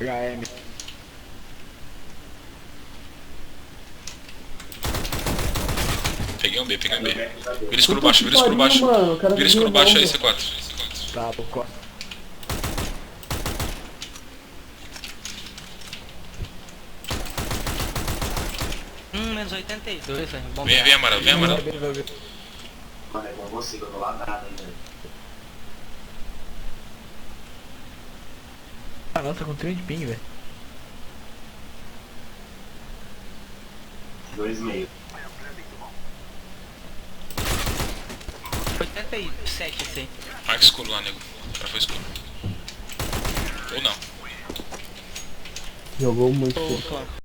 HM. Peguei um B, peguei um B. Vira escuro baixo, vira escuro Pariu, baixo. mano, o cara Vira tá escuro baixo aí, revolva. C4. Tá, tô com. Menos 82, velho. Bom. Vem, vem amarelo, vem amarelo. Vai ver. Mano, é com você que eu tô lagado ainda. Ah, nossa, com 30 de ping, velho. 2,5. 87 esse aí. Marca escuro lá, nego. O cara foi escuro. Ou não. Jogou muito. Ô, Clã.